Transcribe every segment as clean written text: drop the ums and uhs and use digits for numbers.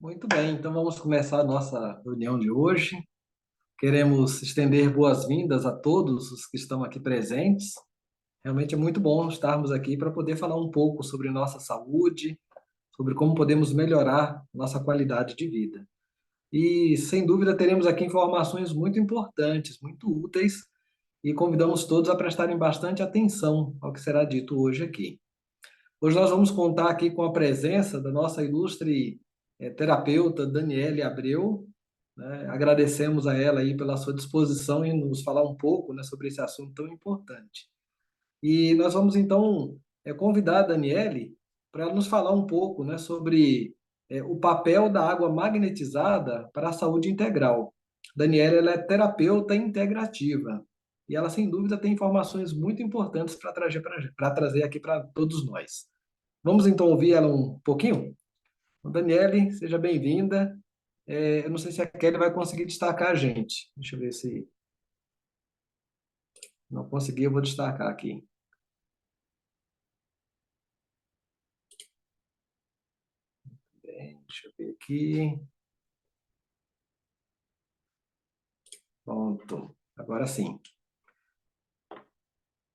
Muito bem, então vamos começar a nossa reunião de hoje. Queremos estender boas-vindas a todos os que estão aqui presentes. Realmente é muito bom estarmos aqui para poder falar um pouco sobre nossa saúde, sobre como podemos melhorar nossa qualidade de vida. E, sem dúvida, teremos aqui informações muito importantes, muito úteis, e convidamos todos a prestarem bastante atenção ao que será dito hoje aqui. Hoje nós vamos contar aqui com a presença da nossa ilustre terapeuta Daniele Abreu, né? Agradecemos a ela aí pela sua disposição em nos falar um pouco, né, sobre esse assunto tão importante. E nós vamos então convidar a Daniele para nos falar um pouco, né, sobre o papel da água magnetizada para a saúde integral. Daniele, ela é terapeuta integrativa e ela sem dúvida tem informações muito importantes para trazer aqui para todos nós. Vamos então ouvir ela um pouquinho? Daniele, seja bem-vinda. Eu não sei se a Kelly vai conseguir destacar a gente. Deixa eu ver se não conseguir, eu vou destacar aqui. Bem, deixa eu ver aqui. Pronto. Agora sim.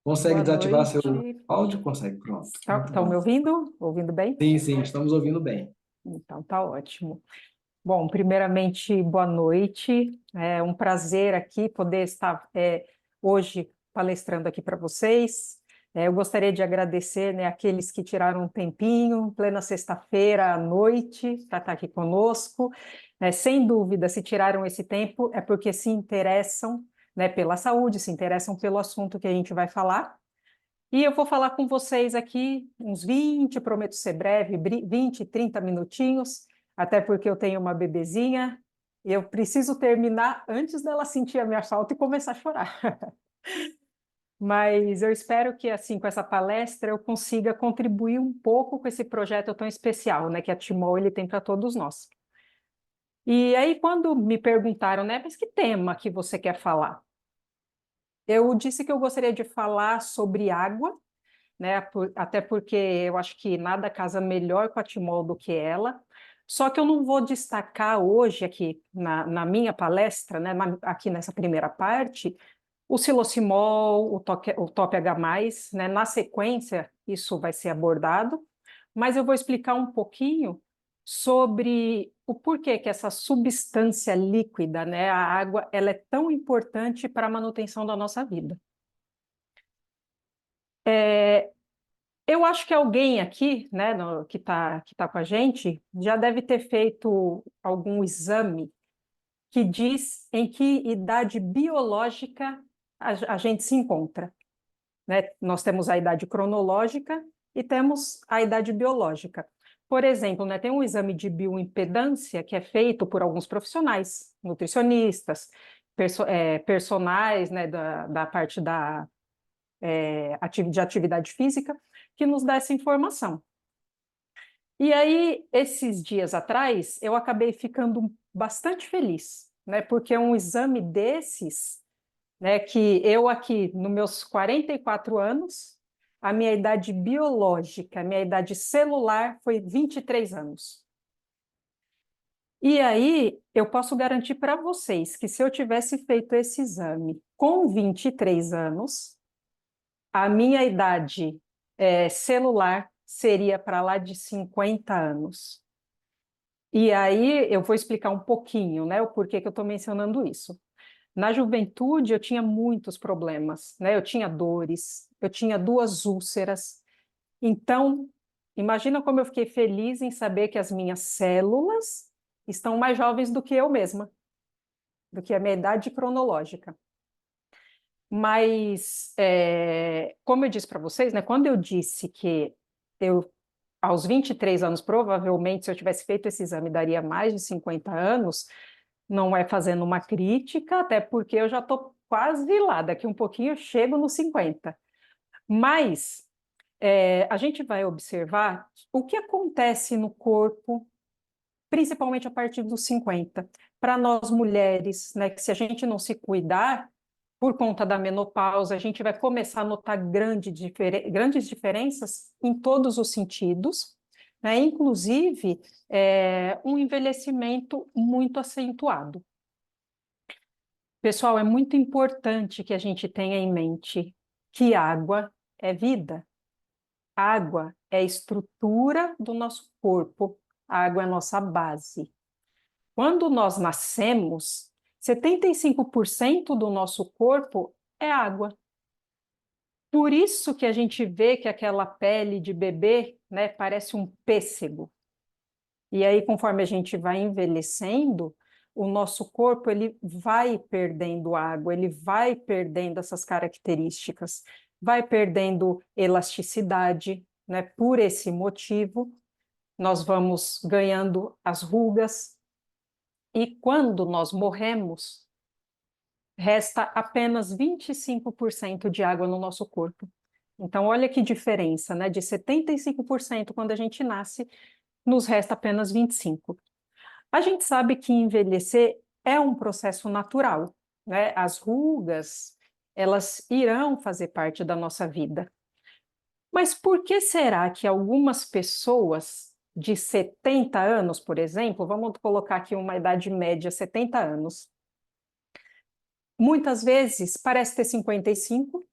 Consegue Boa desativar seu noite. áudio? Consegue, pronto. Muito Estão me bom. ouvindo? Ouvindo bem? Sim, sim, estamos ouvindo bem. Então, tá ótimo. Bom, primeiramente, boa noite. É um prazer aqui poder estar hoje palestrando aqui para vocês. Eu gostaria de agradecer, né, aqueles que tiraram um tempinho, plena sexta-feira à noite, para estar aqui conosco. Sem dúvida, se tiraram esse tempo, é porque se interessam, né, pela saúde, se interessam pelo assunto que a gente vai falar. E eu vou falar com vocês aqui uns 20, prometo ser breve, 20, 30 minutinhos, até porque eu tenho uma bebezinha e eu preciso terminar antes dela sentir a minha falta e começar a chorar. Mas eu espero que, assim, com essa palestra, eu consiga contribuir um pouco com esse projeto tão especial, né, que a Timol ele tem para todos nós. E aí, quando me perguntaram, né, mas que tema que você quer falar? Eu disse que eu gostaria de falar sobre água, né? Até porque eu acho que nada casa melhor com a Timol do que ela. Só que eu não vou destacar hoje aqui na minha palestra, né, aqui nessa primeira parte, o silocimol, o top H+, né? Na sequência, isso vai ser abordado, mas eu vou explicar um pouquinho sobre o porquê que essa substância líquida, né, a água, ela é tão importante para a manutenção da nossa vida. Eu acho que alguém aqui, né, que tá com a gente, já deve ter feito algum exame que diz em que idade biológica a gente se encontra, né? Nós temos a idade cronológica e temos a idade biológica. Por exemplo, né, tem um exame de bioimpedância que é feito por alguns profissionais, nutricionistas, personagens, né, da parte de atividade física, que nos dá essa informação. E aí, esses dias atrás, eu acabei ficando bastante feliz, né? Porque um exame desses, né, que eu aqui, nos meus 44 anos, a minha idade biológica, a minha idade celular foi 23 anos. E aí, eu posso garantir para vocês que se eu tivesse feito esse exame com 23 anos, a minha idade celular seria para lá de 50 anos. E aí eu vou explicar um pouquinho, né, o porquê que eu estou mencionando isso. Na juventude eu tinha muitos problemas, né? Eu tinha dores, eu tinha 2 úlceras. Então, imagina como eu fiquei feliz em saber que as minhas células estão mais jovens do que eu mesma, do que a minha idade cronológica. Mas, como eu disse para vocês, né, quando eu disse que eu, aos 23 anos, provavelmente, se eu tivesse feito esse exame, daria mais de 50 anos, não é fazendo uma crítica, até porque eu já estou quase lá, daqui um pouquinho eu chego nos 50. Mas a gente vai observar o que acontece no corpo, principalmente a partir dos 50. Para nós mulheres, né, que se a gente não se cuidar, por conta da menopausa, a gente vai começar a notar grandes diferenças em todos os sentidos, né? Inclusive, um envelhecimento muito acentuado. Pessoal, é muito importante que a gente tenha em mente que água é vida. Água é a estrutura do nosso corpo, a água é a nossa base. Quando nós nascemos, 75% do nosso corpo é água. Por isso que a gente vê que aquela pele de bebê, né, parece um pêssego. E aí, conforme a gente vai envelhecendo, o nosso corpo ele vai perdendo água, ele vai perdendo essas características, vai perdendo elasticidade, né? Por esse motivo, nós vamos ganhando as rugas, e quando nós morremos, resta apenas 25% de água no nosso corpo. Então, olha que diferença, né? De 75% quando a gente nasce, nos resta apenas 25%. A gente sabe que envelhecer é um processo natural, né? As rugas, elas irão fazer parte da nossa vida. Mas por que será que algumas pessoas de 70 anos, por exemplo, vamos colocar aqui uma idade média, 70 anos, muitas vezes parece ter 55,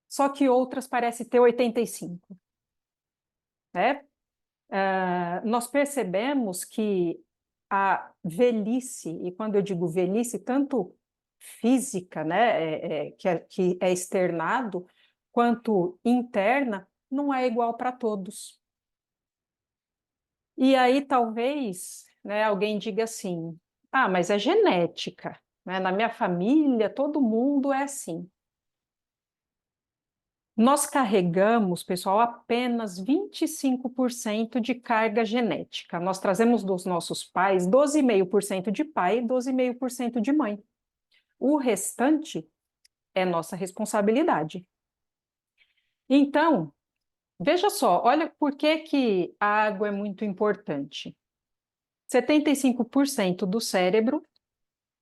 só que outras parecem ter 85, né? Nós percebemos que a velhice, e quando eu digo velhice, tanto física, né, que é externado, quanto interna, não é igual para todos. E aí talvez, né, alguém diga assim, ah, mas é genética, né? Na minha família todo mundo é assim. Nós carregamos, pessoal, apenas 25% de carga genética. Nós trazemos dos nossos pais 12,5% de pai e 12,5% de mãe. O restante é nossa responsabilidade. Então, veja só, olha por que que a água é muito importante. 75% do cérebro,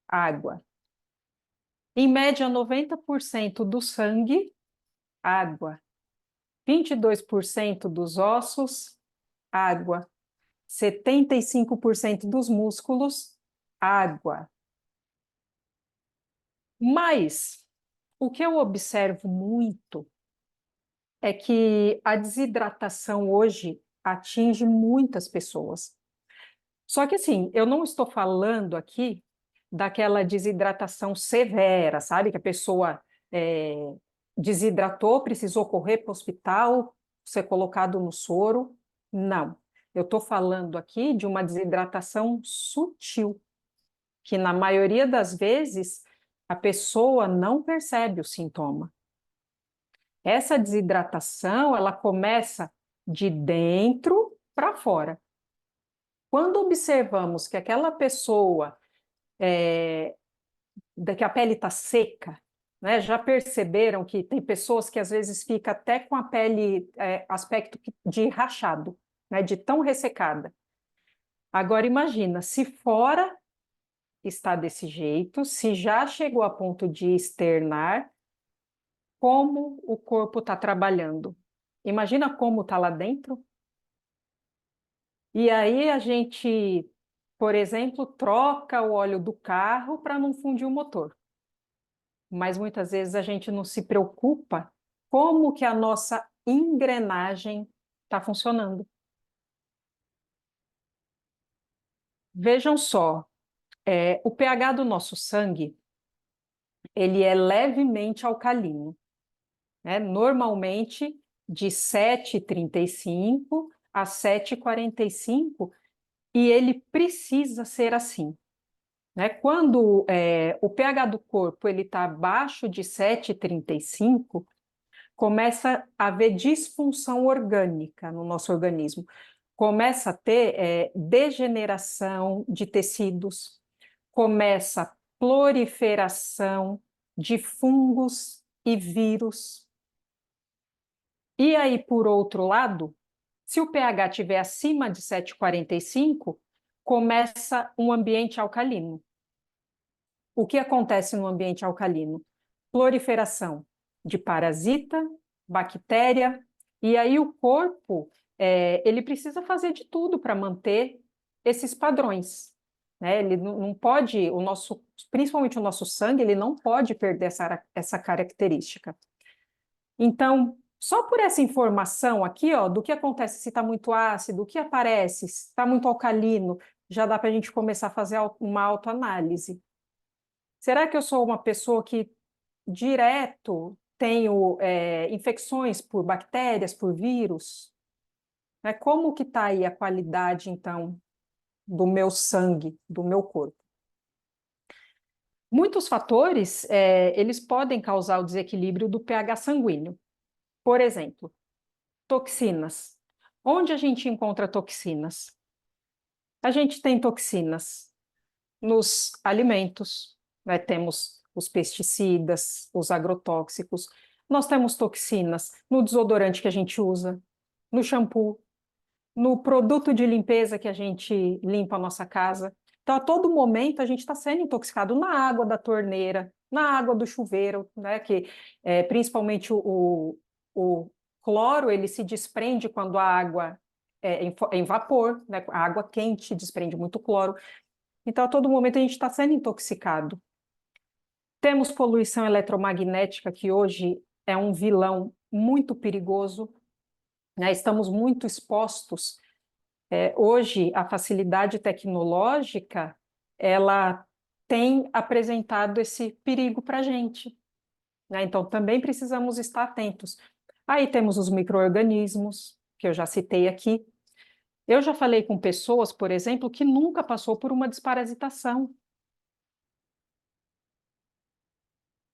água. Em média, 90% do sangue, água. 22% dos ossos, água. 75% dos músculos, água. Mas o que eu observo muito é que a desidratação hoje atinge muitas pessoas. Só que assim, eu não estou falando aqui daquela desidratação severa, sabe? Que a pessoa desidratou, precisou correr para o hospital, ser colocado no soro. Não. Eu estou falando aqui de uma desidratação sutil, que na maioria das vezes a pessoa não percebe o sintoma. Essa desidratação, ela começa de dentro para fora. Quando observamos que aquela pessoa, que a pele está seca, né? Já perceberam que tem pessoas que às vezes fica até com a pele aspecto de rachado, né? De tão ressecada. Agora imagina, se fora está desse jeito, se já chegou a ponto de externar, como o corpo está trabalhando. Imagina como está lá dentro. E aí a gente, por exemplo, troca o óleo do carro para não fundir o motor. Mas muitas vezes a gente não se preocupa como que a nossa engrenagem está funcionando. Vejam só, o pH do nosso sangue, ele é levemente alcalino, né? Normalmente de 7,35 a 7,45, e ele precisa ser assim, né? Quando o pH do corpo ele está abaixo de 7,35, começa a haver disfunção orgânica no nosso organismo. Começa a ter degeneração de tecidos, começa a proliferação de fungos e vírus. E aí, por outro lado, se o pH estiver acima de 7,45, começa um ambiente alcalino. O que acontece no ambiente alcalino? Proliferação de parasita, bactéria, e aí o corpo ele precisa fazer de tudo para manter esses padrões, né? Ele não pode, principalmente o nosso sangue, ele não pode perder essa característica. Então, só por essa informação aqui, ó, do que acontece se está muito ácido, o que aparece, se está muito alcalino, já dá para a gente começar a fazer uma autoanálise. Será que eu sou uma pessoa que direto tenho infecções por bactérias, por vírus? Né? Como que está aí a qualidade, então, do meu sangue, do meu corpo? Muitos fatores, eles podem causar o desequilíbrio do pH sanguíneo. Por exemplo, toxinas. Onde a gente encontra toxinas? A gente tem toxinas nos alimentos, né? Temos os pesticidas, os agrotóxicos. Nós temos toxinas no desodorante que a gente usa, no shampoo, no produto de limpeza que a gente limpa a nossa casa. Então, a todo momento, a gente está sendo intoxicado na água da torneira, na água do chuveiro, né? Que principalmente o cloro ele se desprende quando a água é em vapor, né? A água quente desprende muito cloro. Então, a todo momento, a gente está sendo intoxicado. Temos poluição eletromagnética, que hoje é um vilão muito perigoso, né? Estamos muito expostos. Hoje, a facilidade tecnológica, ela tem apresentado esse perigo para a gente, né? Então, também precisamos estar atentos. Aí temos os micro-organismos, que eu já citei aqui. Eu já falei com pessoas, por exemplo, que nunca passou por uma desparasitação.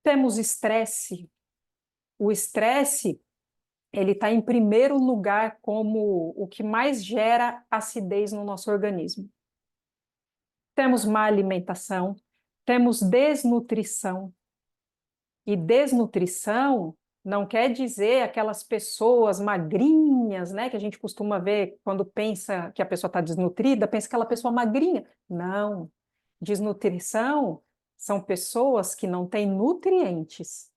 Temos estresse. O estresse, ele está em primeiro lugar como o que mais gera acidez no nosso organismo. Temos má alimentação, temos desnutrição. E desnutrição não quer dizer aquelas pessoas magrinhas, né, que a gente costuma ver quando pensa que a pessoa está desnutrida, pensa aquela pessoa magrinha. Não. Desnutrição são pessoas que não têm nutrientes.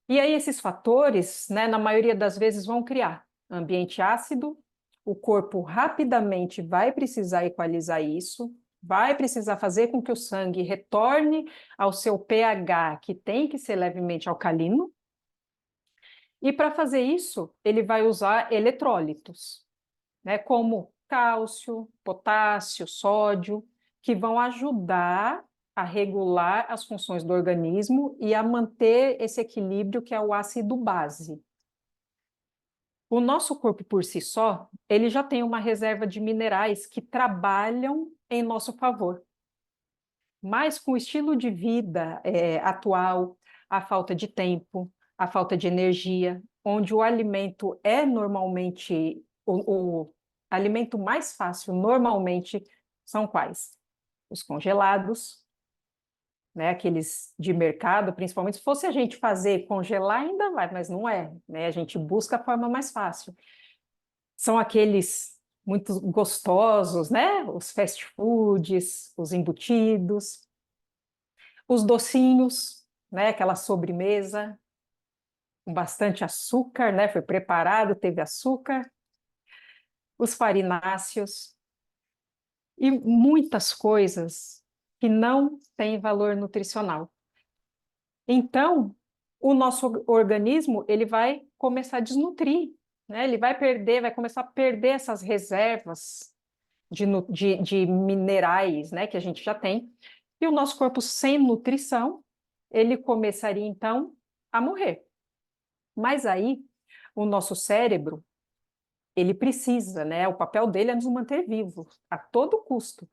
E aí esses fatores, né, na maioria das vezes vão criar ambiente ácido, o corpo rapidamente vai precisar equalizar isso, vai precisar fazer com que o sangue retorne ao seu pH, que tem que ser levemente alcalino, e para fazer isso, ele vai usar eletrólitos, né, como cálcio, potássio, sódio, que vão ajudar a regular as funções do organismo e a manter esse equilíbrio que é o ácido base. O nosso corpo por si só, ele já tem uma reserva de minerais que trabalham em nosso favor. Mas com o estilo de vida atual, a falta de tempo, a falta de energia, onde o alimento é normalmente o alimento mais fácil, normalmente são quais? Os congelados, né, aqueles de mercado, principalmente. Se fosse a gente fazer congelar, ainda vai, mas não é, né? A gente busca a forma mais fácil. São aqueles muito gostosos, né? Os fast foods, os embutidos, os docinhos, né? Aquela sobremesa com bastante açúcar, né? Foi preparado, teve açúcar, os farináceos e muitas coisas que não têm valor nutricional. Então, o nosso organismo ele vai começar a desnutrir, né? Ele vai começar a perder essas reservas de minerais, né, que a gente já tem. E o nosso corpo sem nutrição, ele começaria então a morrer. Mas aí, o nosso cérebro, ele precisa, né? O papel dele é nos manter vivos a todo custo.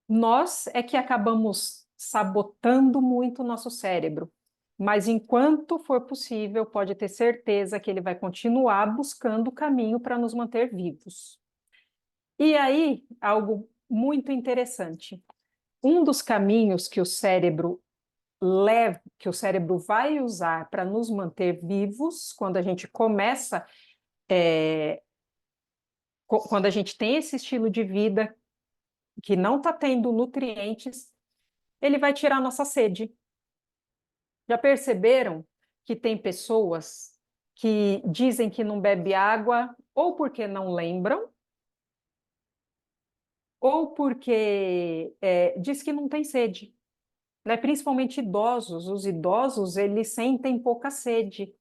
Nós é que acabamos sabotando muito o nosso cérebro. Mas enquanto for possível, pode ter certeza que ele vai continuar buscando o caminho para nos manter vivos. E aí, algo muito interessante. Um dos caminhos que o cérebro que o cérebro vai usar para nos manter vivos, quando a gente começa, quando a gente tem esse estilo de vida que não está tendo nutrientes, ele vai tirar a nossa sede. Já perceberam que tem pessoas que dizem que não bebe água ou porque não lembram, ou porque diz que não tem sede, né? Principalmente idosos. Os idosos, eles sentem pouca sede,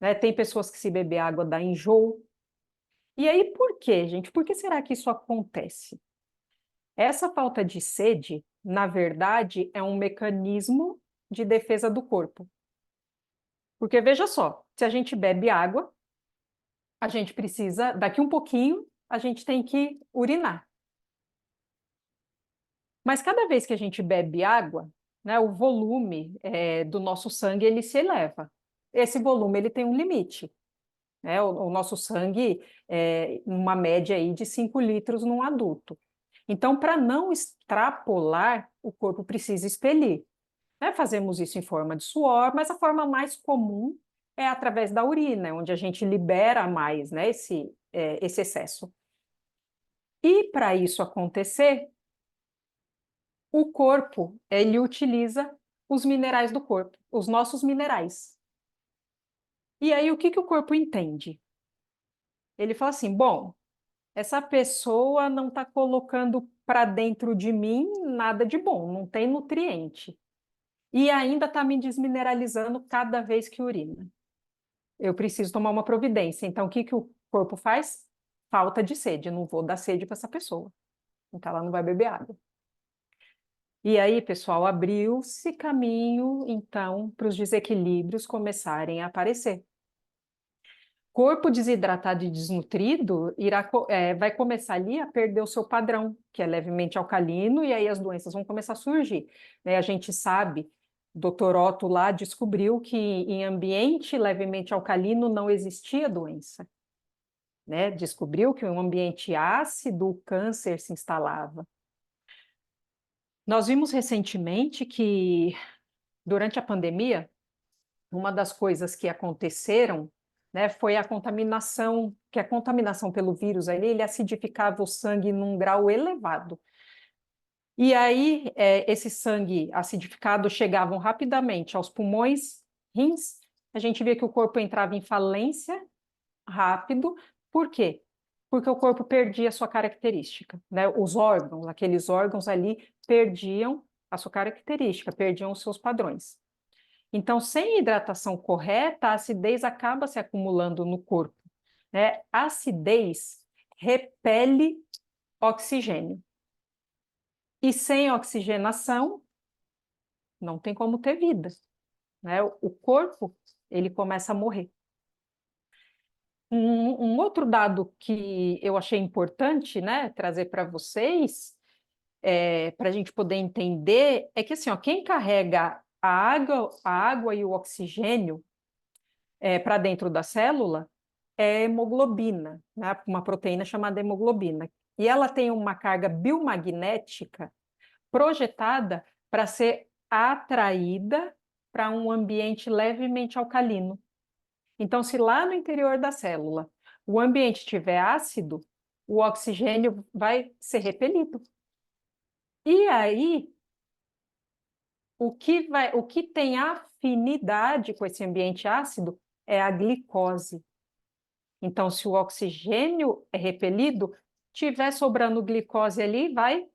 né? Tem pessoas que se beber água dá enjoo. E aí, por quê, gente? Por que será que isso acontece? Essa falta de sede, na verdade, é um mecanismo de defesa do corpo. Porque veja só, se a gente bebe água, a gente precisa, daqui um pouquinho, a gente tem que urinar. Mas cada vez que a gente bebe água, né, o volume do nosso sangue ele se eleva. Esse volume ele tem um limite. Né? O nosso sangue é uma média aí de 5 litros num adulto. Então, para não extrapolar, o corpo precisa expelir. Né? Fazemos isso em forma de suor, mas a forma mais comum é através da urina, onde a gente libera mais, né, esse excesso. E para isso acontecer, o corpo, ele utiliza os minerais do corpo, os nossos minerais. E aí, o que que o corpo entende? Ele fala assim, bom, essa pessoa não está colocando para dentro de mim nada de bom, não tem nutriente. E ainda está me desmineralizando cada vez que urina. Eu preciso tomar uma providência. Então, o que que o corpo faz? Falta de sede. Não vou dar sede para essa pessoa. Então, ela não vai beber água. E aí, pessoal, abriu-se caminho, então, para os desequilíbrios começarem a aparecer. Corpo desidratado e desnutrido vai começar ali a perder o seu padrão, que é levemente alcalino, e aí as doenças vão começar a surgir. Né? A gente sabe, o Dr. Otto lá descobriu que em ambiente levemente alcalino não existia doença. Né? Descobriu que em um ambiente ácido o câncer se instalava. Nós vimos recentemente que, durante a pandemia, uma das coisas que aconteceram, né, foi a contaminação, que a contaminação pelo vírus ali, ele acidificava o sangue num grau elevado. E aí, esse sangue acidificado chegavam rapidamente aos pulmões, rins, a gente via que o corpo entrava em falência rápido. Por quê? Porque o corpo perdia a sua característica, né? Os órgãos, aqueles órgãos ali, perdiam a sua característica, perdiam os seus padrões. Então, sem hidratação correta, a acidez acaba se acumulando no corpo. Né? A acidez repele oxigênio. E sem oxigenação, não tem como ter vida. Né? O corpo, ele começa a morrer. Um outro dado que eu achei importante, né, trazer para vocês, para a gente poder entender, é que assim, ó, quem carrega a água e o oxigênio para dentro da célula é hemoglobina, né? Uma proteína chamada hemoglobina. E ela tem uma carga biomagnética projetada para ser atraída para um ambiente levemente alcalino. Então, se lá no interior da célula o ambiente estiver ácido, o oxigênio vai ser repelido. E aí, o que tem afinidade com esse ambiente ácido é a glicose. Então, se o oxigênio é repelido, tiver sobrando glicose ali, vai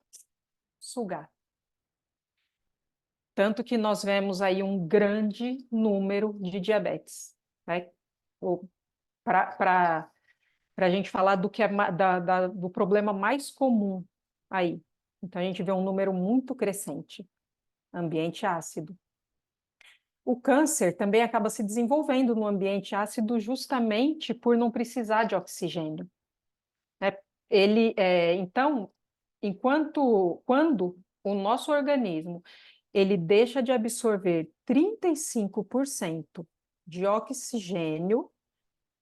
sugar. Tanto que nós vemos aí um grande número de diabetes. Né? Para a gente falar do que é do problema mais comum aí. Então, a gente vê um número muito crescente, ambiente ácido. O câncer também acaba se desenvolvendo no ambiente ácido justamente por não precisar de oxigênio. Né? Então, quando o nosso organismo ele deixa de absorver 35% de oxigênio,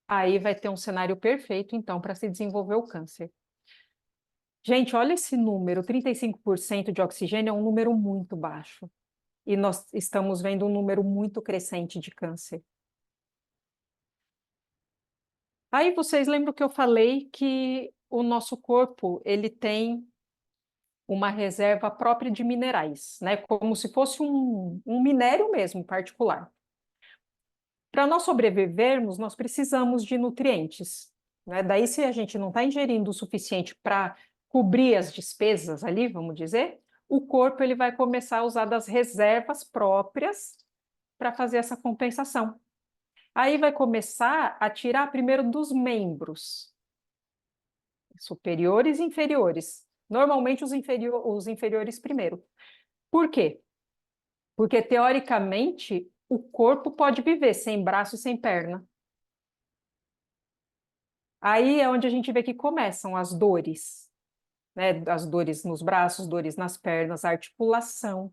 aí vai ter um cenário perfeito, então, para se desenvolver o câncer. Gente, olha esse número, 35% de oxigênio é um número muito baixo. E nós estamos vendo um número muito crescente de câncer. Aí vocês lembram que eu falei que o nosso corpo, ele tem uma reserva própria de minerais, né? Como se fosse um minério mesmo, particular. Para nós sobrevivermos, nós precisamos de nutrientes. né? Daí, se a gente não está ingerindo o suficiente para cobrir as despesas ali, vamos dizer, o corpo ele vai começar a usar das reservas próprias para fazer essa compensação. Aí vai começar a tirar primeiro dos membros, superiores e inferiores. Normalmente os inferiores primeiro. Por quê? Porque, teoricamente, o corpo pode viver sem braço e sem perna. Aí é onde a gente vê que começam as dores, né? As dores nos braços, dores nas pernas, articulação.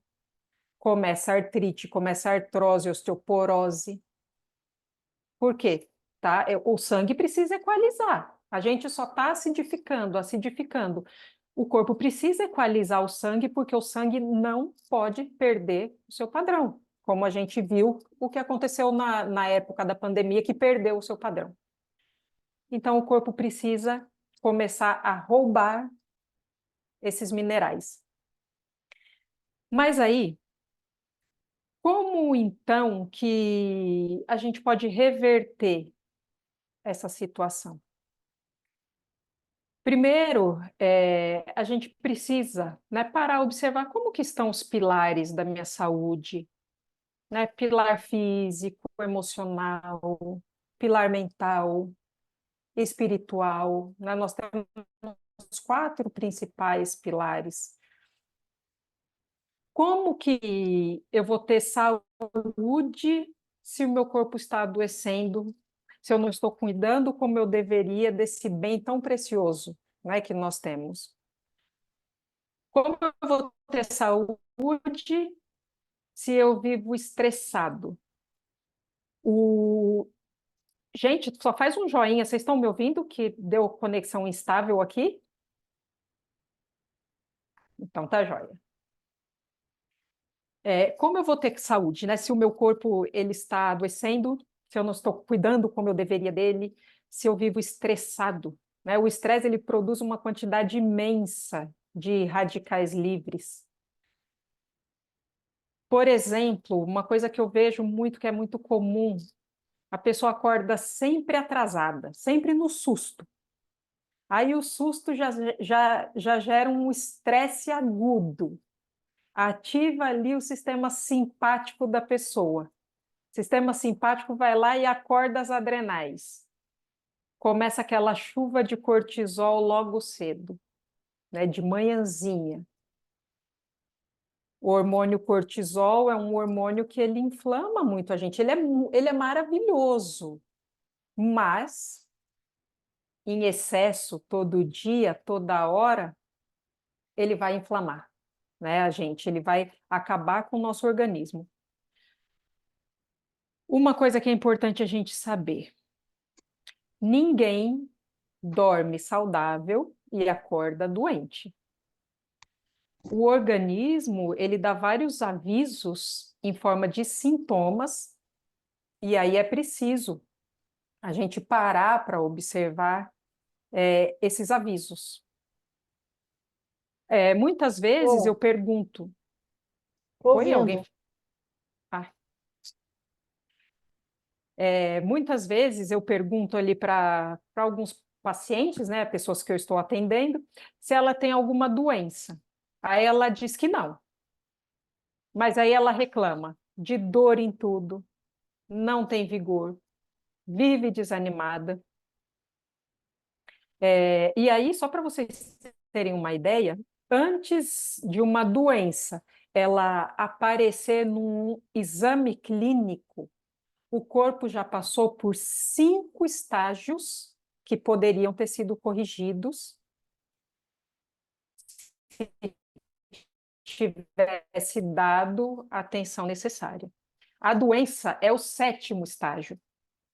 Começa a artrite, começa a artrose, osteoporose. Por quê? Tá? O sangue precisa equalizar. A gente só está acidificando, acidificando. O corpo precisa equalizar o sangue porque o sangue não pode perder o seu padrão, como a gente viu o que aconteceu na época da pandemia, que perdeu o seu padrão. Então, o corpo precisa começar a roubar esses minerais. Mas aí, como então que a gente pode reverter essa situação? Primeiro, a gente precisa, né, parar a observar como que estão os pilares da minha saúde, né? Pilar físico, emocional, pilar mental, espiritual, né? Nós temos os 4 principais pilares. Como que eu vou ter saúde se o meu corpo está adoecendo, se eu não estou cuidando como eu deveria desse bem tão precioso, né, que nós temos? Como eu vou ter saúde se eu vivo estressado? O... Gente, só faz um joinha. Vocês estão me ouvindo que deu conexão instável aqui? Então tá joia. Como eu vou ter saúde, né? Se o meu corpo ele está adoecendo, se eu não estou cuidando como eu deveria dele, se eu vivo estressado, né? O estresse ele produz uma quantidade imensa de radicais livres. Por exemplo, uma coisa que eu vejo muito, que é muito comum, a pessoa acorda sempre atrasada, sempre no susto. Aí o susto já gera um estresse agudo, ativa ali o sistema simpático da pessoa. O sistema simpático vai lá e acorda as adrenais. Começa aquela chuva de cortisol logo cedo, né, de manhãzinha. O hormônio cortisol é um hormônio que ele inflama muito a gente. Ele é maravilhoso, mas em excesso, todo dia, toda hora, ele vai inflamar, né, a gente? Ele vai acabar com o nosso organismo. Uma coisa que é importante a gente saber: ninguém dorme saudável e acorda doente. O organismo, ele dá vários avisos em forma de sintomas, e aí é preciso a gente parar para observar esses avisos. Muitas vezes eu Bom, pergunto, oi, alguém? ouvindo. Ah, muitas vezes eu pergunto ali para alguns pacientes, né, pessoas que eu estou atendendo, se ela tem alguma doença. Aí ela diz que não, mas aí ela reclama de dor em tudo, não tem vigor, vive desanimada. E aí, só para vocês terem uma ideia, antes de uma doença ela aparecer num exame clínico, o corpo já passou por 5 estágios que poderiam ter sido corrigidos se tivesse dado a atenção necessária. A doença é o 7º estágio.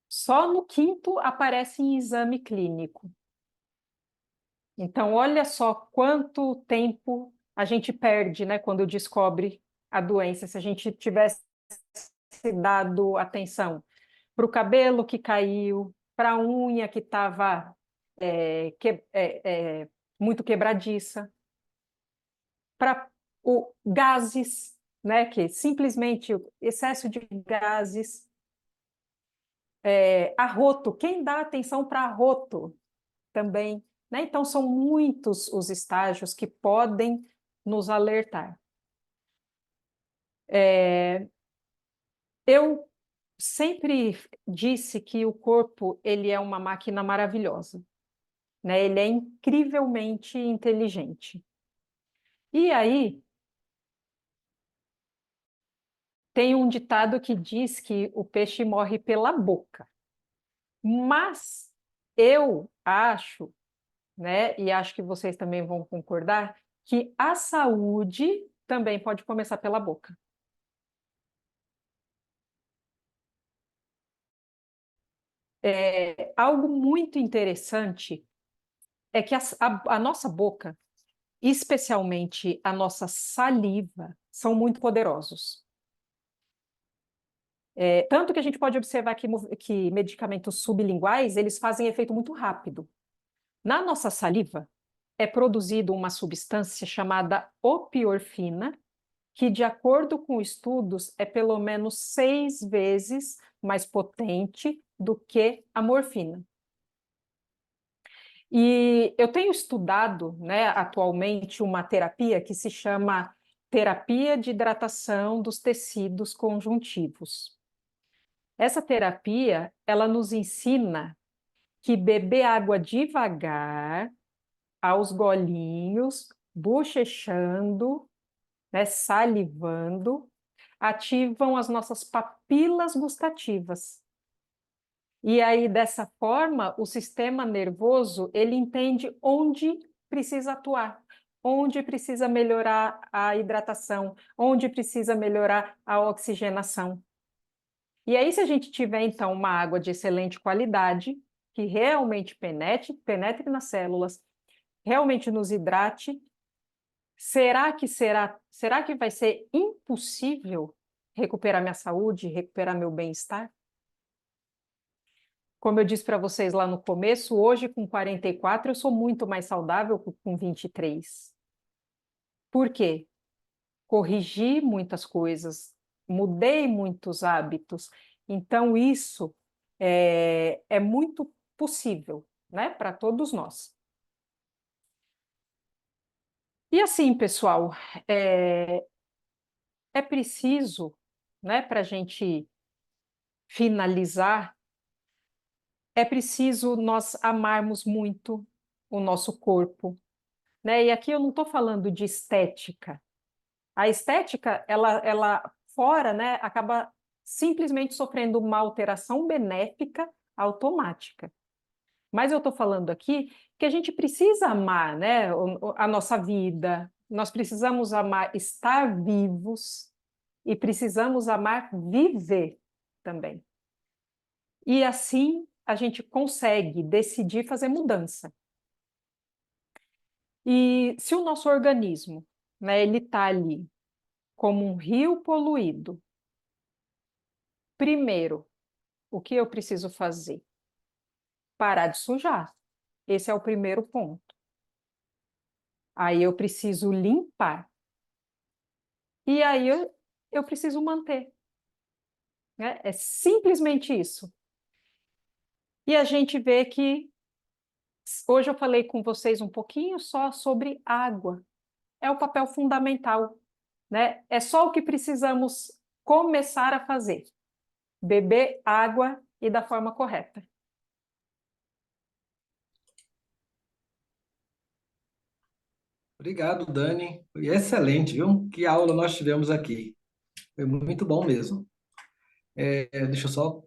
Só no 5º aparece em exame clínico. Então, olha só quanto tempo a gente perde, né, quando descobre a doença, se a gente tivesse dado atenção para o cabelo que caiu, para a unha que estava muito quebradiça, para o gases, né, que simplesmente o excesso de gases, arroto. Quem dá atenção para arroto? também, né? Então, são muitos os estágios que podem nos alertar. Eu sempre disse que o corpo ele é uma máquina maravilhosa, né? Ele é incrivelmente inteligente. E aí, tem um ditado que diz que o peixe morre pela boca. Mas eu acho, né, e acho que vocês também vão concordar, que a saúde também pode começar pela boca. Algo muito interessante é que a nossa boca, especialmente a nossa saliva, são muito poderosos. Tanto que a gente pode observar que medicamentos sublinguais, eles fazem efeito muito rápido. Na nossa saliva, é produzida uma substância chamada opiorfina, que, de acordo com estudos, é pelo menos 6 vezes mais potente do que a morfina. E eu tenho estudado, né, atualmente uma terapia que se chama terapia de hidratação dos tecidos conjuntivos. Essa terapia, ela nos ensina que beber água devagar, aos golinhos, bochechando, né, salivando, ativam as nossas papilas gustativas. E aí, dessa forma, o sistema nervoso, ele entende onde precisa atuar, onde precisa melhorar a hidratação, onde precisa melhorar a oxigenação. E aí, se a gente tiver, então, uma água de excelente qualidade, que realmente penetre nas células, realmente nos hidrate, será que vai ser impossível recuperar minha saúde, recuperar meu bem-estar? Como eu disse para vocês lá no começo, hoje com 44 eu sou muito mais saudável que com 23. Por quê? Corrigi muitas coisas, mudei muitos hábitos. Então isso é muito possível, né, para todos nós. E assim, pessoal, é, é preciso, né, para a gente finalizar, é preciso nós amarmos muito o nosso corpo, né? E aqui eu não estou falando de estética. A estética, ela fora, né, acaba simplesmente sofrendo uma alteração benéfica automática. Mas eu estou falando aqui que a gente precisa amar, né, a nossa vida, nós precisamos amar estar vivos e precisamos amar viver também. E assim a gente consegue decidir fazer mudança. E se o nosso organismo, né, ele está ali como um rio poluído, primeiro, o que eu preciso fazer? Parar de sujar. Esse é o primeiro ponto. Aí eu preciso limpar. E aí eu preciso manter. Né? É simplesmente isso. E a gente vê que hoje eu falei com vocês um pouquinho só sobre água. É o papel fundamental, né? É só o que precisamos começar a fazer. Beber água e da forma correta. Obrigado, Dani. Foi excelente, viu? Que aula nós tivemos aqui. Foi muito bom mesmo. Deixa eu só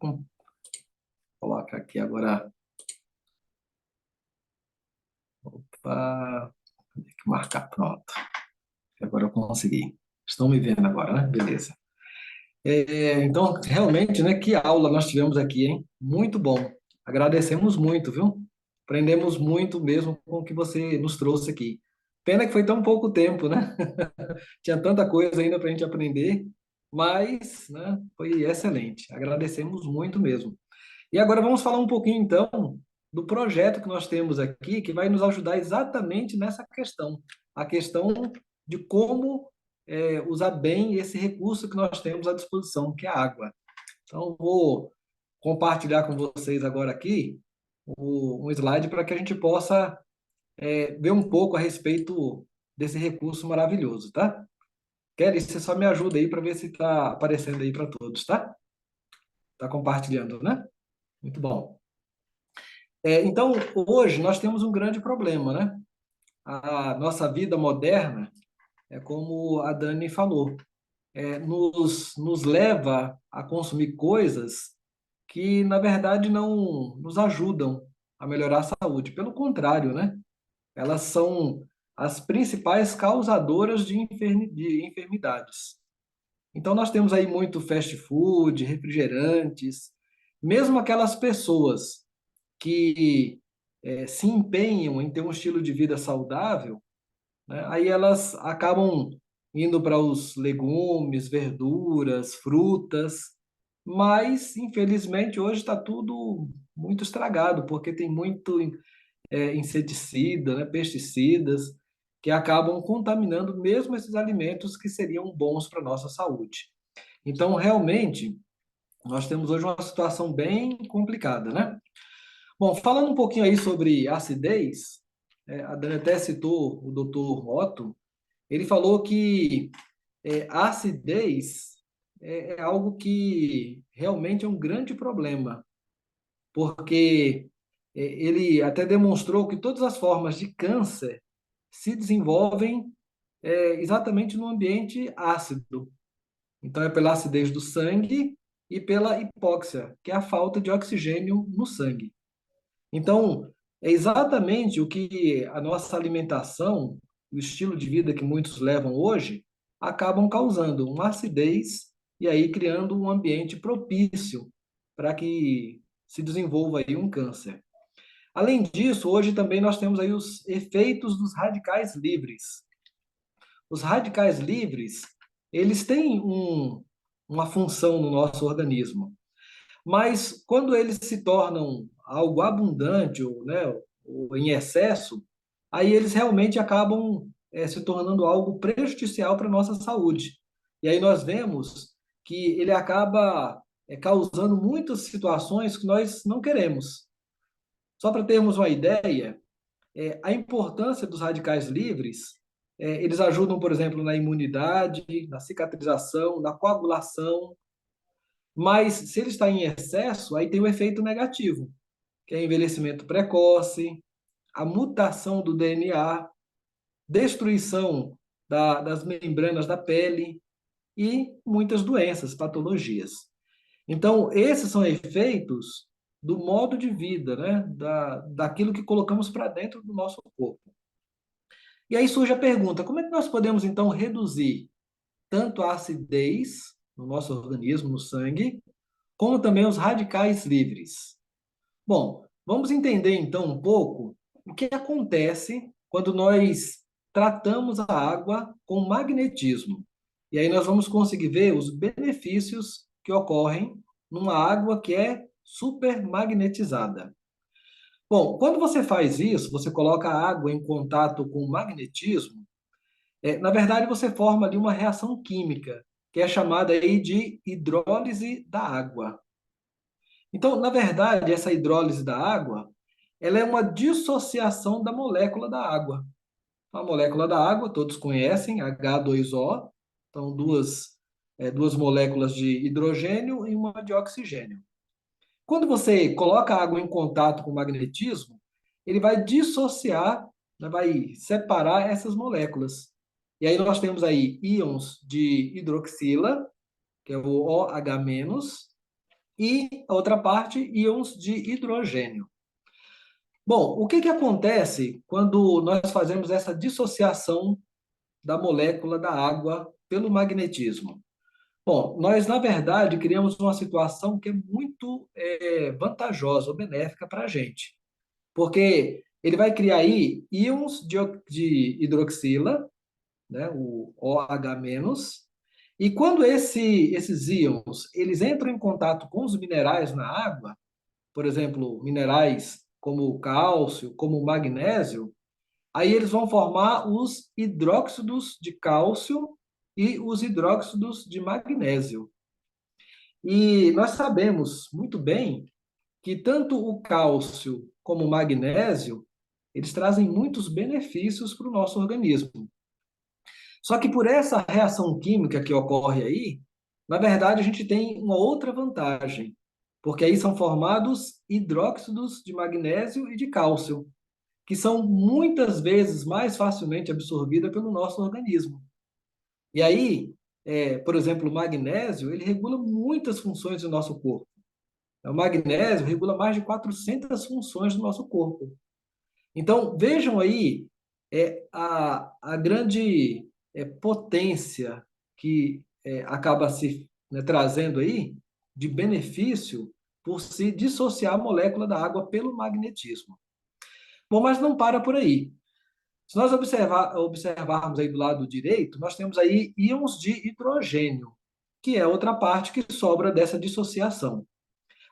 colocar aqui agora. Opa, tem que marcar, pronto. Agora eu consegui. Estão me vendo agora, né? Beleza. Então, realmente, né? Que aula nós tivemos aqui, hein? Muito bom. Agradecemos muito, viu? Aprendemos muito mesmo com o que você nos trouxe aqui. Pena que foi tão pouco tempo, né? Tinha tanta coisa ainda para a gente aprender, mas, né, foi excelente. Agradecemos muito mesmo. E agora vamos falar um pouquinho, então, do projeto que nós temos aqui, que vai nos ajudar exatamente nessa questão, a questão de como usar bem esse recurso que nós temos à disposição, que é a água. Então, vou compartilhar com vocês agora aqui um slide para que a gente possa ver um pouco a respeito desse recurso maravilhoso, tá? Kelly, você só me ajuda aí para ver se está aparecendo aí para todos, tá? Está compartilhando, né? Muito bom. Então, hoje nós temos um grande problema, né? A nossa vida moderna, é como a Dani falou, nos leva a consumir coisas que, na verdade, não nos ajudam a melhorar a saúde. Pelo contrário, né? Elas são as principais causadoras de enfermidades. Então, nós temos aí muito fast food, refrigerantes, mesmo aquelas pessoas que se empenham em ter um estilo de vida saudável, né, aí elas acabam indo para os legumes, verduras, frutas, mas, infelizmente, hoje está tudo muito estragado, porque tem muito inseticida, né, pesticidas, que acabam contaminando mesmo esses alimentos que seriam bons para a nossa saúde. Então, realmente, nós temos hoje uma situação bem complicada, né? Bom, falando um pouquinho aí sobre acidez, a Dani até citou o doutor Otto, ele falou que a acidez é algo que realmente é um grande problema, porque ele até demonstrou que todas as formas de câncer se desenvolvem exatamente no ambiente ácido. Então, é pela acidez do sangue e pela hipóxia, que é a falta de oxigênio no sangue. Então, é exatamente o que a nossa alimentação, o estilo de vida que muitos levam hoje, acabam causando uma acidez e aí criando um ambiente propício para que se desenvolva aí um câncer. Além disso, hoje também nós temos aí os efeitos dos radicais livres. Os radicais livres, eles têm uma função no nosso organismo, mas quando eles se tornam algo abundante ou em excesso, aí eles realmente acabam se tornando algo prejudicial para a nossa saúde. E aí nós vemos que ele acaba causando muitas situações que nós não queremos. Só para termos uma ideia, a importância dos radicais livres, eles ajudam, por exemplo, na imunidade, na cicatrização, na coagulação, mas se ele está em excesso, aí tem o efeito negativo, que é envelhecimento precoce, a mutação do DNA, destruição das membranas da pele e muitas doenças, patologias. Então, esses são efeitos do modo de vida, né? Daquilo que colocamos para dentro do nosso corpo. E aí surge a pergunta: como é que nós podemos, então, reduzir tanto a acidez no nosso organismo, no sangue, como também os radicais livres? Bom, vamos entender então um pouco o que acontece quando nós tratamos a água com magnetismo. E aí nós vamos conseguir ver os benefícios que ocorrem numa água que é supermagnetizada. Bom, quando você faz isso, você coloca a água em contato com o magnetismo, na verdade você forma ali uma reação química, que é chamada aí de hidrólise da água. Então, na verdade, essa hidrólise da água, ela é uma dissociação da molécula da água. A molécula da água, todos conhecem, H2O, então duas moléculas de hidrogênio e uma de oxigênio. Quando você coloca a água em contato com o magnetismo, ele vai dissociar, né, vai separar essas moléculas. E aí nós temos aí íons de hidroxila, que é o OH-, e a outra parte, íons de hidrogênio. Bom, o que que acontece quando nós fazemos essa dissociação da molécula da água pelo magnetismo? Bom, nós, na verdade, criamos uma situação que é muito vantajosa ou benéfica para a gente, porque ele vai criar aí íons de hidroxila, né, o OH-, e quando esses íons eles entram em contato com os minerais na água, por exemplo, minerais como o cálcio, como o magnésio, aí eles vão formar os hidróxidos de cálcio e os hidróxidos de magnésio. E nós sabemos muito bem que tanto o cálcio como o magnésio, eles trazem muitos benefícios para o nosso organismo. Só que por essa reação química que ocorre aí, na verdade a gente tem uma outra vantagem, porque aí são formados hidróxidos de magnésio e de cálcio, que são muitas vezes mais facilmente absorvidas pelo nosso organismo. E aí, por exemplo, o magnésio, ele regula muitas funções do nosso corpo. O magnésio regula mais de 400 funções do nosso corpo. Então, vejam aí a grande potência que acaba se trazendo aí de benefício por se dissociar a molécula da água pelo magnetismo. Bom, mas não para por aí. Se nós observarmos aí do lado direito, nós temos aí íons de hidrogênio, que é outra parte que sobra dessa dissociação.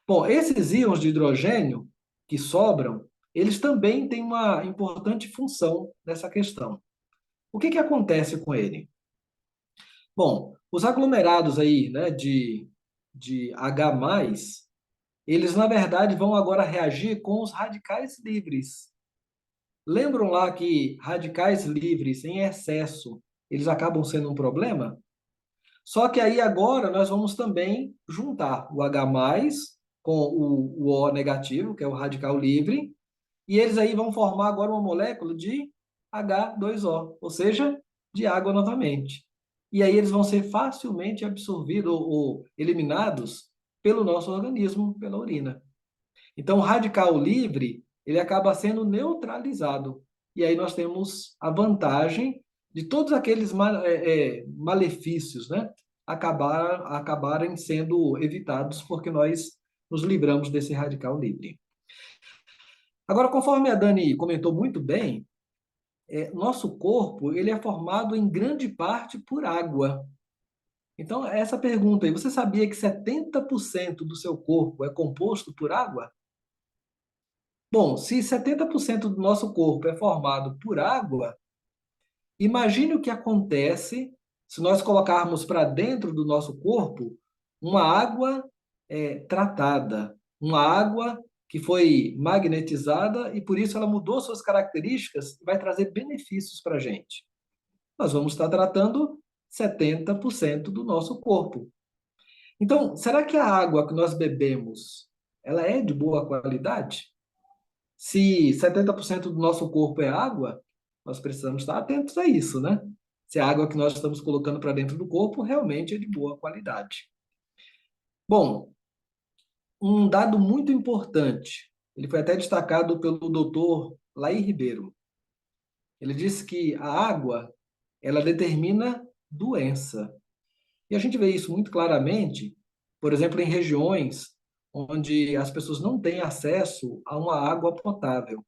Bom, esses íons de hidrogênio que sobram, eles também têm uma importante função nessa questão. O que acontece com ele? Bom, os aglomerados aí, né, de H+, eles na verdade vão agora reagir com os radicais livres. Lembram lá que radicais livres em excesso, eles acabam sendo um problema? Só que aí agora nós vamos também juntar o H+ com o O negativo, que é o radical livre, e eles aí vão formar agora uma molécula de H2O, ou seja, de água novamente. E aí eles vão ser facilmente absorvidos ou eliminados pelo nosso organismo, pela urina. Então, o radical livre, ele acaba sendo neutralizado. E aí nós temos a vantagem de todos aqueles malefícios, né, acabarem sendo evitados porque nós nos livramos desse radical livre. Agora, conforme a Dani comentou muito bem, nosso corpo ele é formado em grande parte por água. Então, essa pergunta aí, você sabia que 70% do seu corpo é composto por água? Bom, se 70% do nosso corpo é formado por água, imagine o que acontece se nós colocarmos para dentro do nosso corpo uma água tratada, uma água que foi magnetizada e por isso ela mudou suas características e vai trazer benefícios para a gente. Nós vamos estar tratando 70% do nosso corpo. Então, será que a água que nós bebemos, ela é de boa qualidade? Se 70% do nosso corpo é água, nós precisamos estar atentos a isso, né? Se a água que nós estamos colocando para dentro do corpo realmente é de boa qualidade. Bom, um dado muito importante, ele foi até destacado pelo doutor Laí Ribeiro. Ele disse que a água, ela determina doença. E a gente vê isso muito claramente, por exemplo, em regiões onde as pessoas não têm acesso a uma água potável.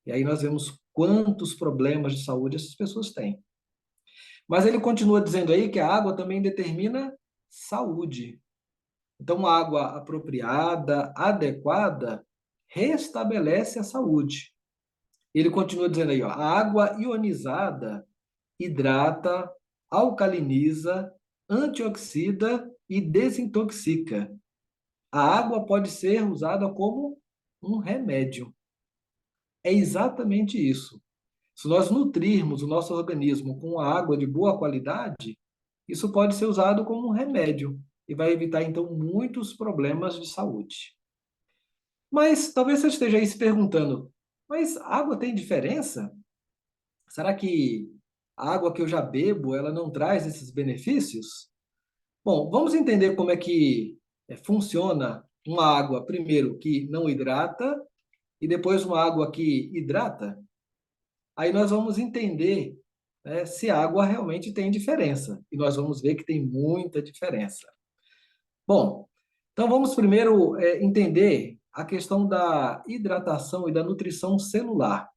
E aí nós vemos quantos problemas de saúde essas pessoas têm. Mas ele continua dizendo aí que a água também determina saúde. Então, uma água apropriada, adequada, restabelece a saúde. Ele continua dizendo aí, ó, a água ionizada hidrata, alcaliniza, antioxida e desintoxica. A água pode ser usada como um remédio. É exatamente isso. Se nós nutrirmos o nosso organismo com água de boa qualidade, isso pode ser usado como um remédio e vai evitar, então, muitos problemas de saúde. Mas talvez você esteja aí se perguntando, mas água tem diferença? Será que a água que eu já bebo, ela não traz esses benefícios? Bom, vamos entender como é que funciona uma água, primeiro, que não hidrata, e depois uma água que hidrata. Aí nós vamos entender, né, se a água realmente tem diferença. E nós vamos ver que tem muita diferença. Bom, então vamos primeiro entender a questão da hidratação e da nutrição celular.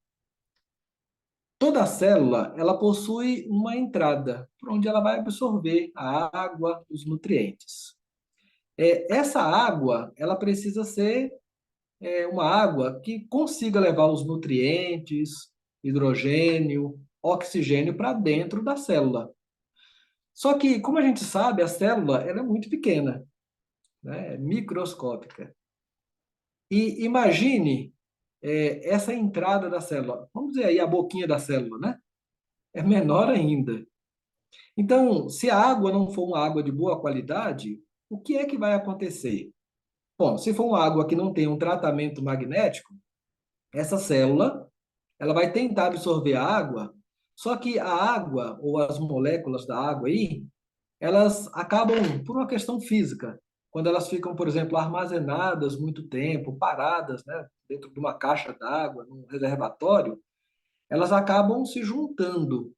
Toda célula, ela possui uma entrada, por onde ela vai absorver a água, os nutrientes. Essa água, ela precisa ser uma água que consiga levar os nutrientes, hidrogênio, oxigênio para dentro da célula. Só que, como a gente sabe, a célula ela é muito pequena, né? É microscópica. E imagine essa entrada da célula, vamos dizer aí a boquinha da célula, né? É menor ainda. Então, se a água não for uma água de boa qualidade, o que é que vai acontecer? Bom, se for uma água que não tem um tratamento magnético, essa célula, ela vai tentar absorver a água, só que a água ou as moléculas da água aí, elas acabam por uma questão física. Quando elas ficam, por exemplo, armazenadas muito tempo, paradas, né, dentro de uma caixa d'água, num reservatório, elas acabam se juntando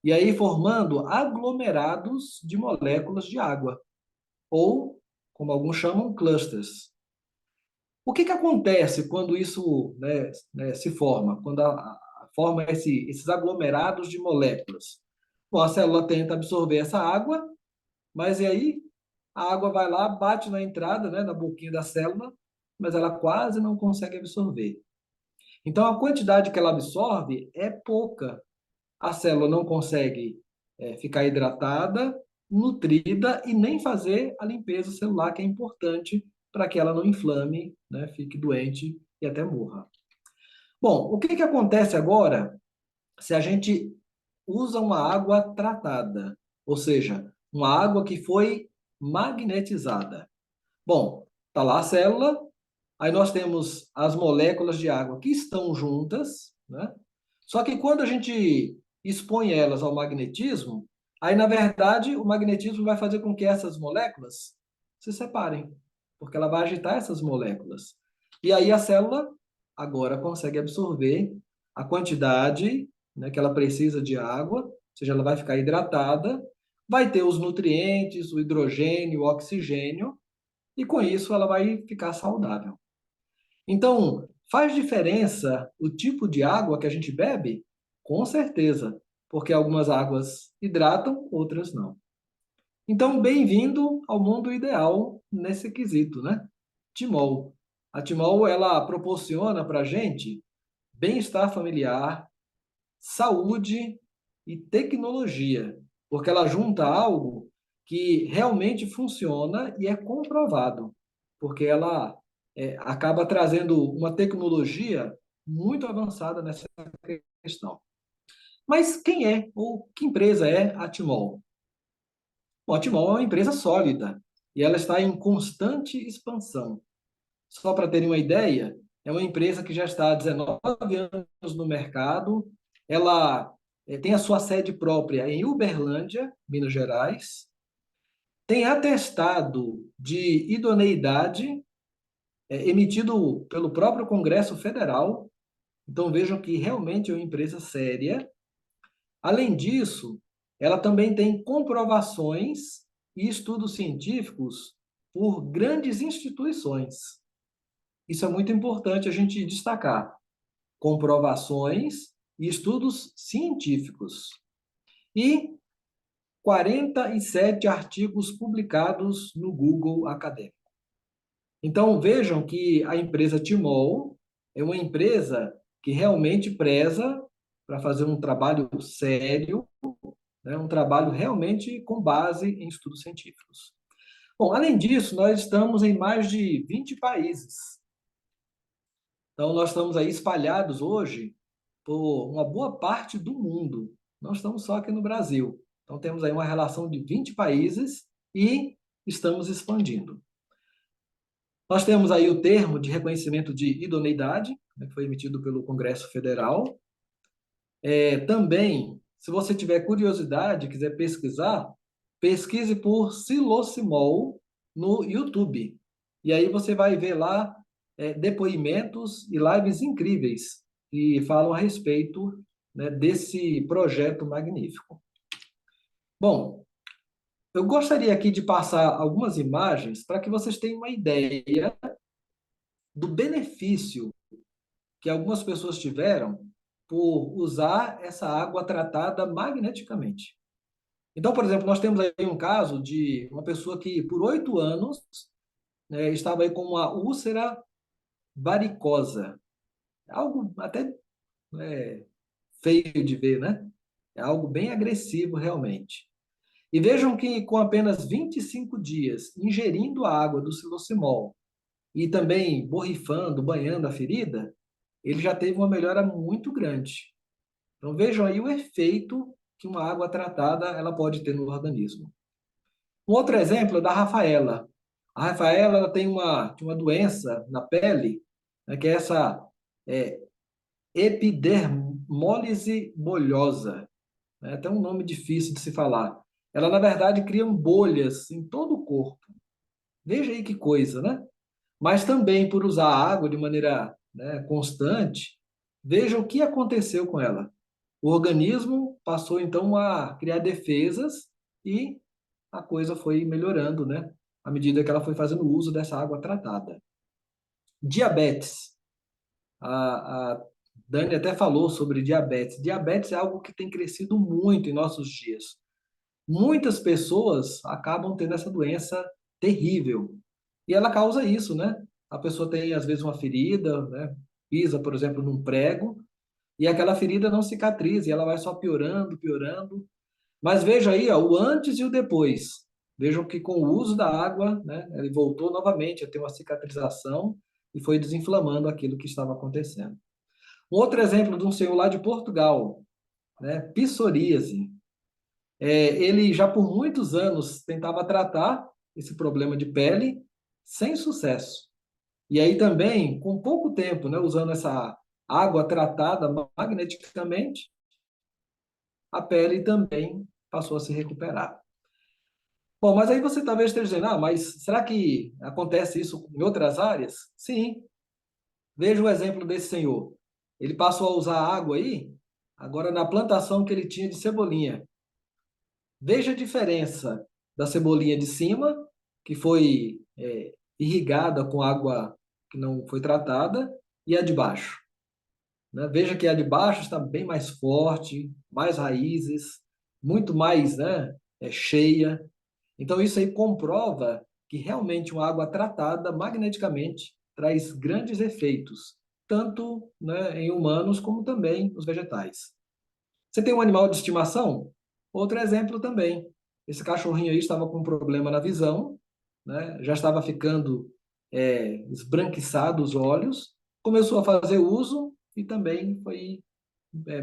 e aí formando aglomerados de moléculas de água, ou, como alguns chamam, clusters. O que acontece quando isso, se forma? Quando forma esses aglomerados de moléculas? Bom, a célula tenta absorver essa água, mas e aí a água vai lá, bate na entrada, né, na boquinha da célula, mas ela quase não consegue absorver. Então, a quantidade que ela absorve é pouca. A célula não consegue ficar hidratada, nutrida e nem fazer a limpeza celular, que é importante para que ela não inflame, né, fique doente e até morra. Bom, o que que acontece agora se a gente usa uma água tratada, ou seja, uma água que foi magnetizada? Bom, está lá a célula, aí nós temos as moléculas de água que estão juntas, né? Só que quando a gente expõe elas ao magnetismo, aí na verdade o magnetismo vai fazer com que essas moléculas se separem, porque ela vai agitar essas moléculas. E aí a célula agora consegue absorver a quantidade, né, que ela precisa de água, ou seja, ela vai ficar hidratada, vai ter os nutrientes, o hidrogênio, o oxigênio, e com isso ela vai ficar saudável. Então, faz diferença o tipo de água que a gente bebe? Com certeza, porque algumas águas hidratam, outras não. Então, bem-vindo ao mundo ideal nesse quesito, né? Timol. A Timol, ela proporciona para a gente bem-estar familiar, saúde e tecnologia, porque ela junta algo que realmente funciona e é comprovado, porque ela acaba trazendo uma tecnologia muito avançada nessa questão. Mas quem é ou que empresa é a Timol? Bom, a Timol é uma empresa sólida e ela está em constante expansão. Só para terem uma ideia, é uma empresa que já está há 19 anos no mercado. Ela tem a sua sede própria em Uberlândia, Minas Gerais. Tem atestado de idoneidade emitido pelo próprio Congresso Federal. Então vejam que realmente é uma empresa séria. Além disso, ela também tem comprovações e estudos científicos por grandes instituições. Isso é muito importante a gente destacar. Comprovações e estudos científicos. E 47 artigos publicados no Google Acadêmico. Então, vejam que a empresa Timol é uma empresa que realmente preza para fazer um trabalho sério, né, um trabalho realmente com base em estudos científicos. Bom, além disso, nós estamos em mais de 20 países. Então, nós estamos aí espalhados hoje por uma boa parte do mundo. Não estamos só aqui no Brasil. Então, temos aí uma relação de 20 países e estamos expandindo. Nós temos aí o termo de reconhecimento de idoneidade, né, que foi emitido pelo Congresso Federal. Também, se você tiver curiosidade, quiser pesquisar, pesquise por Silocimol no YouTube. E aí você vai ver lá depoimentos e lives incríveis que falam a respeito, né, desse projeto magnífico. Bom, eu gostaria aqui de passar algumas imagens para que vocês tenham uma ideia do benefício que algumas pessoas tiveram por usar essa água tratada magneticamente. Então, por exemplo, nós temos aí um caso de uma pessoa que, por 8 anos, né, estava aí com uma úlcera varicosa. Algo até feio de ver, né? É algo bem agressivo, realmente. E vejam que com apenas 25 dias ingerindo a água do silocimol e também borrifando, banhando a ferida, ele já teve uma melhora muito grande. Então vejam aí o efeito que uma água tratada ela pode ter no organismo. Um outro exemplo é da Rafaela. A Rafaela ela tem uma doença na pele, né, que é essa é, epidermólise bolhosa. Né? Até um nome difícil de se falar. Ela, na verdade, cria bolhas em todo o corpo. Veja aí que coisa, né? Mas também por usar água de maneira, né, constante, veja o que aconteceu com ela. O organismo passou então a criar defesas e a coisa foi melhorando, né? À medida que ela foi fazendo uso dessa água tratada. Diabetes. A Dani até falou sobre diabetes. Diabetes é algo que tem crescido muito em nossos dias. Muitas pessoas acabam tendo essa doença terrível. E ela causa isso, né? A pessoa tem, às vezes, uma ferida, né? Pisa, por exemplo, num prego, e aquela ferida não cicatriza, e ela vai só piorando, piorando. Mas veja aí, ó, o antes e o depois. Vejam que com o uso da água, né, ele voltou novamente a ter uma cicatrização e foi desinflamando aquilo que estava acontecendo. Um outro exemplo de um senhor lá de Portugal, né, psoríase. Ele já por muitos anos tentava tratar esse problema de pele sem sucesso. E aí também, com pouco tempo, né, usando essa água tratada magneticamente, a pele também passou a se recuperar. Bom, mas aí você talvez esteja dizendo, mas será que acontece isso em outras áreas? Sim. Veja o exemplo desse senhor. Ele passou a usar água aí, agora na plantação que ele tinha de cebolinha. Veja a diferença da cebolinha de cima, que foi irrigada com água que não foi tratada, e a de baixo. Né? Veja que a de baixo está bem mais forte, mais raízes, muito mais, né, cheia. Então, isso aí comprova que realmente uma água tratada magneticamente traz grandes efeitos, tanto, né, em humanos como também nos vegetais. Você tem um animal de estimação? Outro exemplo também. Esse cachorrinho aí estava com um problema na visão, né? Já estava ficando esbranquiçado os olhos, começou a fazer uso e também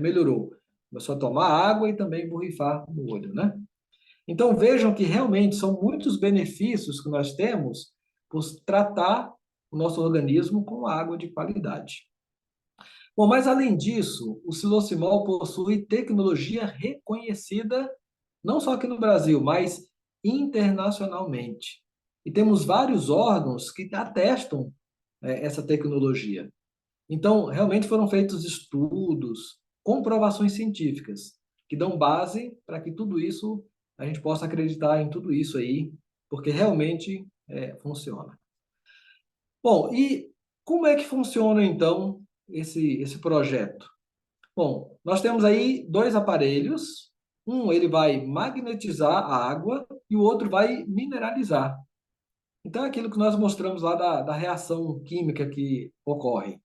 melhorou. Começou a tomar água e também borrifar no olho, né? Então vejam que realmente são muitos benefícios que nós temos por tratar o nosso organismo com água de qualidade. Bom, mas além disso, o Silocimol possui tecnologia reconhecida não só aqui no Brasil, mas internacionalmente. E temos vários órgãos que atestam essa tecnologia. Então, realmente foram feitos estudos, comprovações científicas, que dão base para que tudo isso, a gente possa acreditar em tudo isso aí, porque realmente funciona. Bom, e como é que funciona então esse projeto? Bom, nós temos aí dois aparelhos. Um ele vai magnetizar a água e o outro vai mineralizar. Então é aquilo que nós mostramos lá da reação química que ocorre.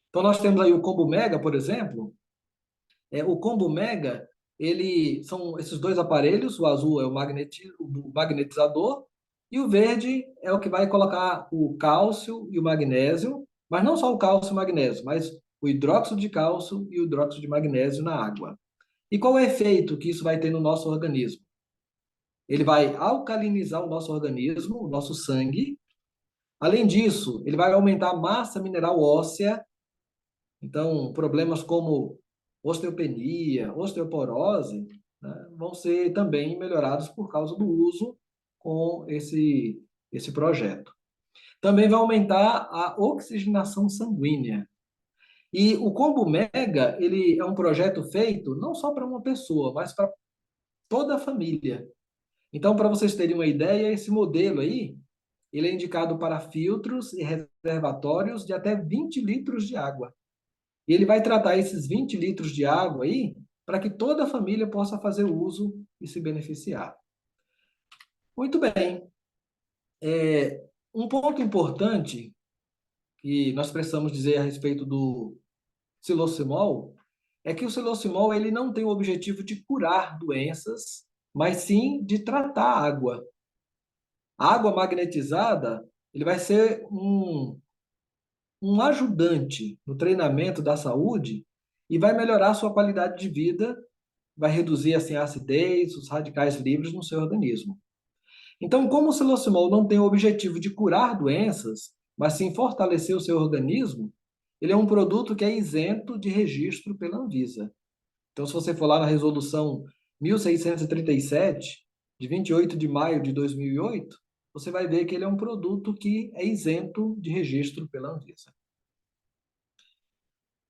Então nós temos aí o Combo Mega, por exemplo. O Combo Mega, ele são esses dois aparelhos. O azul é o magnetizador e o verde é o que vai colocar o cálcio e o magnésio, mas não só o cálcio e o magnésio, mas o hidróxido de cálcio e o hidróxido de magnésio na água. E qual é o efeito que isso vai ter no nosso organismo? Ele vai alcalinizar o nosso organismo, o nosso sangue. Além disso, ele vai aumentar a massa mineral óssea. Então, problemas como osteopenia, osteoporose, né, vão ser também melhorados por causa do uso com esse projeto. Também vai aumentar a oxigenação sanguínea. E o Combo Mega, ele é um projeto feito não só para uma pessoa, mas para toda a família. Então, para vocês terem uma ideia, esse modelo aí, ele é indicado para filtros e reservatórios de até 20 litros de água. E ele vai tratar esses 20 litros de água aí para que toda a família possa fazer uso e se beneficiar. Muito bem. Um ponto importante que nós precisamos dizer a respeito do silocimol é que o silocimol ele não tem o objetivo de curar doenças, mas sim de tratar a água. A água magnetizada, ele vai ser um ajudante no treinamento da saúde e vai melhorar a sua qualidade de vida, vai reduzir assim, a acidez, os radicais livres no seu organismo. Então, como o silosimol não tem o objetivo de curar doenças, mas sim fortalecer o seu organismo, ele é um produto que é isento de registro pela Anvisa. Então, se você for lá na resolução 1637, de 28 de maio de 2008, você vai ver que ele é um produto que é isento de registro pela Anvisa.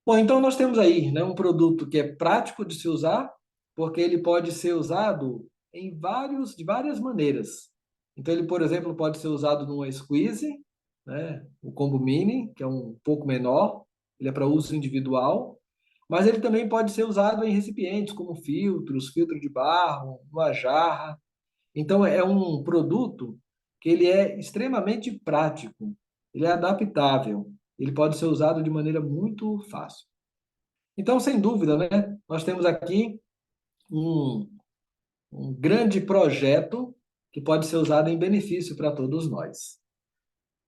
Bom, então nós temos aí, né, um produto que é prático de se usar, porque ele pode ser usado de várias maneiras. Então ele, por exemplo, pode ser usado numa squeeze, né, o combo mini, que é um pouco menor, ele é para uso individual, mas ele também pode ser usado em recipientes como filtros, filtro de barro, uma jarra. Então é um produto que ele é extremamente prático, ele é adaptável, ele pode ser usado de maneira muito fácil. Então, sem dúvida, né, nós temos aqui um, um grande projeto que pode ser usado em benefício para todos nós.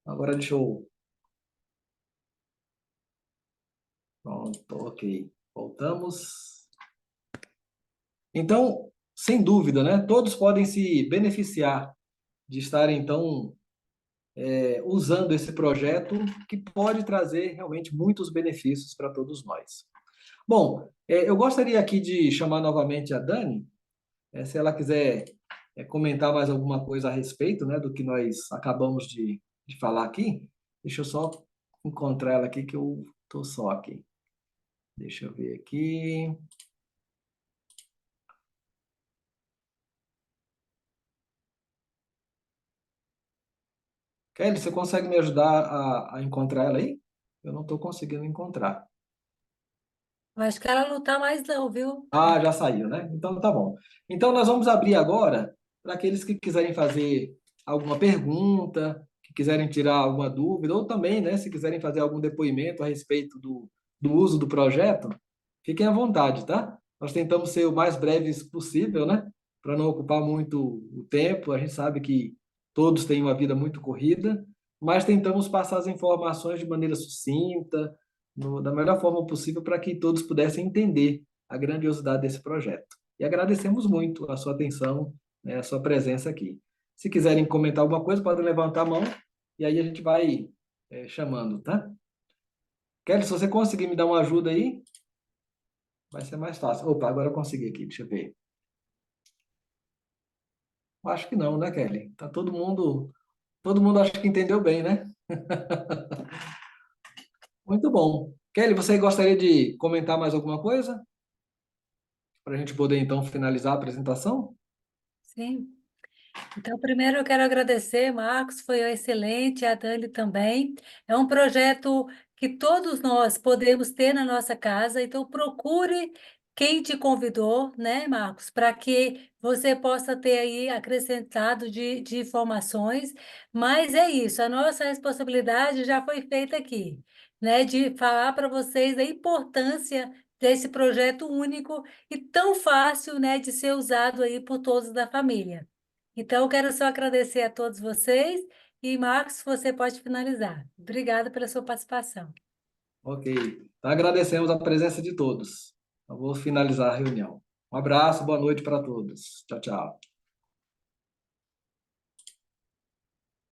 Agora deixa eu. Pronto, ok. Voltamos. Então, sem dúvida, né, todos podem se beneficiar de estar, então, usando esse projeto que pode trazer realmente muitos benefícios para todos nós. Bom, eu gostaria aqui de chamar novamente a Dani. Se ela quiser comentar mais alguma coisa a respeito, né, do que nós acabamos de falar aqui, deixa eu só encontrar ela aqui, que eu estou só aqui. Deixa eu ver aqui. Kelly, você consegue me ajudar a encontrar ela aí? Eu não estou conseguindo encontrar. Acho que ela não está mais não, viu? Ah, já saiu, né? Então tá bom. Então nós vamos abrir agora para aqueles que quiserem fazer alguma pergunta, que quiserem tirar alguma dúvida, ou também, né, se quiserem fazer algum depoimento a respeito do uso do projeto, fiquem à vontade, tá? Nós tentamos ser o mais breves possível, né? Para não ocupar muito o tempo. A gente sabe que todos têm uma vida muito corrida, mas tentamos passar as informações de maneira sucinta, da melhor forma possível para que todos pudessem entender a grandiosidade desse projeto. E agradecemos muito a sua atenção, né, a sua presença aqui. Se quiserem comentar alguma coisa, podem levantar a mão e aí a gente vai chamando, tá? Kelly, se você conseguir me dar uma ajuda aí, vai ser mais fácil. Opa, agora eu consegui aqui, deixa eu ver. Eu acho que não, né, Kelly? Tá todo mundo acho que entendeu bem, né? Muito bom. Kelly, você gostaria de comentar mais alguma coisa? Para a gente poder, então, finalizar a apresentação? Sim. Então, primeiro eu quero agradecer, Marcos, foi excelente, a Dani também. É um projeto que todos nós podemos ter na nossa casa, então procure quem te convidou, né, Marcos, para que você possa ter aí acrescentado de informações. Mas é isso, a nossa responsabilidade já foi feita aqui, né, de falar para vocês a importância desse projeto único e tão fácil, né, de ser usado aí por todos da família. Então, eu quero só agradecer a todos vocês e, Marcos, você pode finalizar. Obrigada pela sua participação. Ok. Então, agradecemos a presença de todos. Eu vou finalizar a reunião. Um abraço, boa noite para todos. Tchau, tchau.